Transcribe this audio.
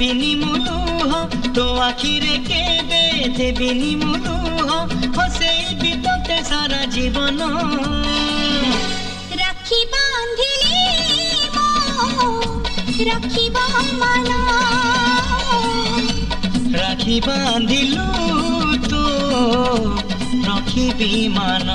देबिनी मुलुह तो आखिरे केबे देबिनी मुलुह हसेबी तोते सारा जीवन राखी बांधिली राखी मन राखी बांधिलु तो रखिबी मान।